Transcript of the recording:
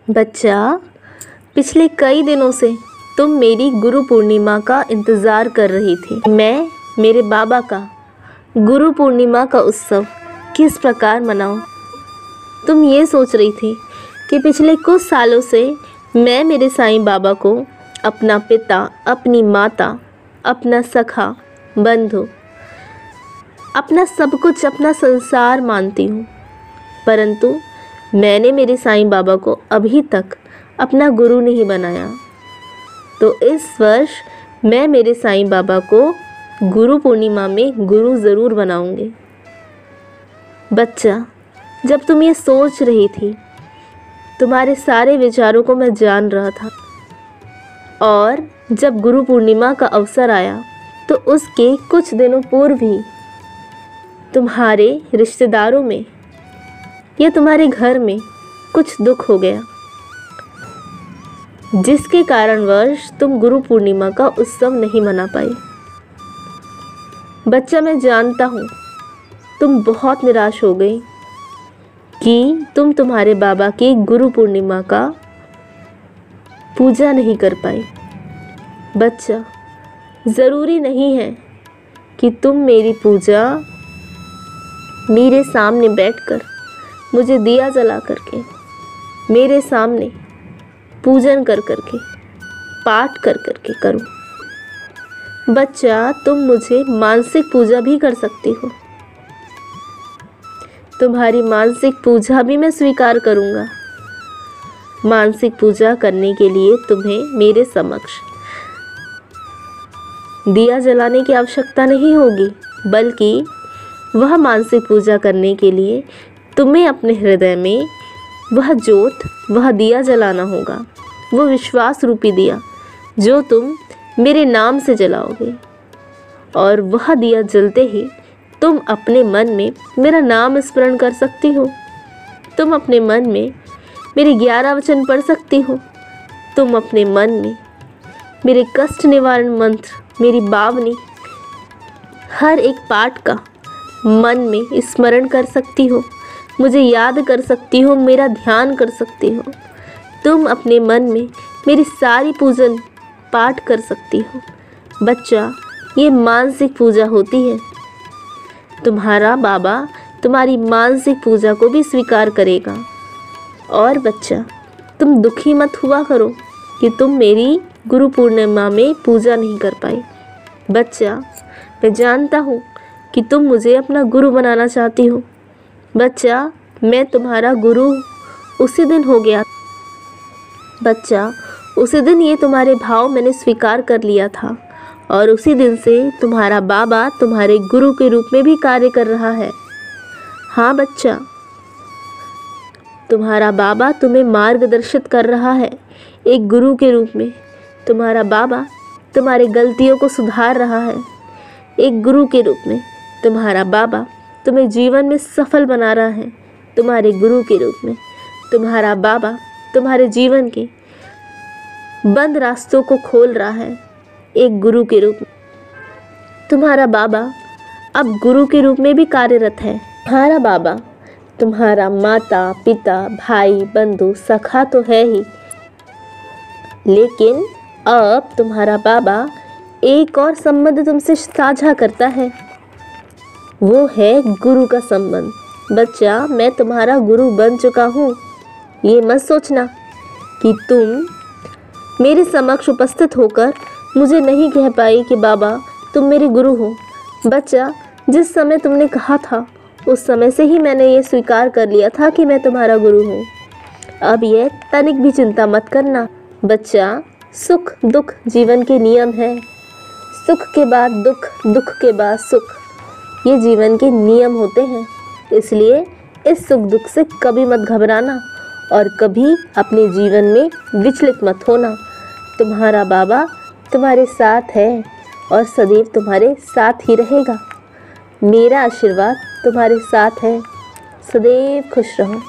बच्चा, पिछले कई दिनों से तुम मेरी गुरु पूर्णिमा का इंतज़ार कर रही थी। मैं मेरे बाबा का गुरु पूर्णिमा का उत्सव किस प्रकार मनाऊं? तुम ये सोच रही थी कि पिछले कुछ सालों से मैं मेरे साईं बाबा को अपना पिता, अपनी माता, अपना सखा, बंधु, अपना सब कुछ, अपना संसार मानती हूँ। परंतु मैंने मेरे साईं बाबा को अभी तक अपना गुरु नहीं बनाया। तो इस वर्ष मैं मेरे साईं बाबा को गुरु पूर्णिमा में गुरु ज़रूर बनाऊंगी। बच्चा, जब तुम ये सोच रही थी, तुम्हारे सारे विचारों को मैं जान रहा था। और जब गुरु पूर्णिमा का अवसर आया तो उसके कुछ दिनों पूर्व ही तुम्हारे रिश्तेदारों में या तुम्हारे घर में कुछ दुख हो गया, जिसके कारणवश तुम गुरु पूर्णिमा का उत्सव नहीं मना पाई। बच्चा, मैं जानता हूँ तुम बहुत निराश हो गई कि तुम तुम्हारे बाबा की गुरु पूर्णिमा का पूजा नहीं कर पाई। बच्चा, ज़रूरी नहीं है कि तुम मेरी पूजा मेरे सामने बैठकर, मुझे दिया जला करके, मेरे सामने पूजन कर करके, पाठ कर करके करो। बच्चा, तुम मुझे मानसिक पूजा भी कर सकती हो। तुम्हारी मानसिक पूजा भी मैं स्वीकार करूँगा। मानसिक पूजा करने के लिए तुम्हें मेरे समक्ष दिया जलाने की आवश्यकता नहीं होगी, बल्कि वह मानसिक पूजा करने के लिए तुम्हें अपने हृदय में वह जोत, वह दिया जलाना होगा, वो विश्वास रूपी दिया जो तुम मेरे नाम से जलाओगे। और वह दिया जलते ही तुम अपने मन में मेरा नाम स्मरण कर सकती हो। तुम अपने मन में मेरे 11 वचन पढ़ सकती हो। तुम अपने मन में मेरे कष्ट निवारण मंत्र, मेरी बावनी, हर एक पाठ का मन में स्मरण कर सकती हो, मुझे याद कर सकती हो, मेरा ध्यान कर सकती हो। तुम अपने मन में मेरी सारी पूजन पाठ कर सकती हो। बच्चा, ये मानसिक पूजा होती है। तुम्हारा बाबा तुम्हारी मानसिक पूजा को भी स्वीकार करेगा। और बच्चा, तुम दुखी मत हुआ करो कि तुम मेरी गुरु पूर्णिमा में पूजा नहीं कर पाई। बच्चा, मैं जानता हूँ कि तुम मुझे अपना गुरु बनाना चाहती हो। बच्चा, मैं तुम्हारा गुरु उसी दिन हो गया। बच्चा, उसी दिन ये तुम्हारे भाव मैंने स्वीकार कर लिया था और उसी दिन से तुम्हारा बाबा तुम्हारे गुरु के रूप में भी कार्य कर रहा है। हाँ बच्चा, तुम्हारा बाबा तुम्हें मार्गदर्शित कर रहा है एक गुरु के रूप में। तुम्हारा बाबा तुम्हारी गलतियों को सुधार रहा है एक गुरु के रूप में। तुम्हारा बाबा तुम्हें जीवन में सफल बना रहा है तुम्हारे गुरु के रूप में। तुम्हारा बाबा तुम्हारे जीवन के बंद रास्तों को खोल रहा है एक गुरु के रूप में। तुम्हारा बाबा अब गुरु के रूप में भी कार्यरत है। तुम्हारा बाबा तुम्हारा माता, पिता, भाई, बंधु, सखा तो है ही, लेकिन अब तुम्हारा बाबा एक और संबंध तुमसे साझा करता है, वो है गुरु का संबंध। बच्चा, मैं तुम्हारा गुरु बन चुका हूँ। ये मत सोचना कि तुम मेरे समक्ष उपस्थित होकर मुझे नहीं कह पाई कि बाबा तुम मेरे गुरु हो। बच्चा, जिस समय तुमने कहा था उस समय से ही मैंने ये स्वीकार कर लिया था कि मैं तुम्हारा गुरु हूँ। अब ये तनिक भी चिंता मत करना। बच्चा, सुख दुख जीवन के नियम है। सुख के बाद दुख, दुख के बाद सुख, ये जीवन के नियम होते हैं। इसलिए इस सुख दुख से कभी मत घबराना और कभी अपने जीवन में विचलित मत होना। तुम्हारा बाबा तुम्हारे साथ है और सदैव तुम्हारे साथ ही रहेगा। मेरा आशीर्वाद तुम्हारे साथ है। सदैव खुश रहो।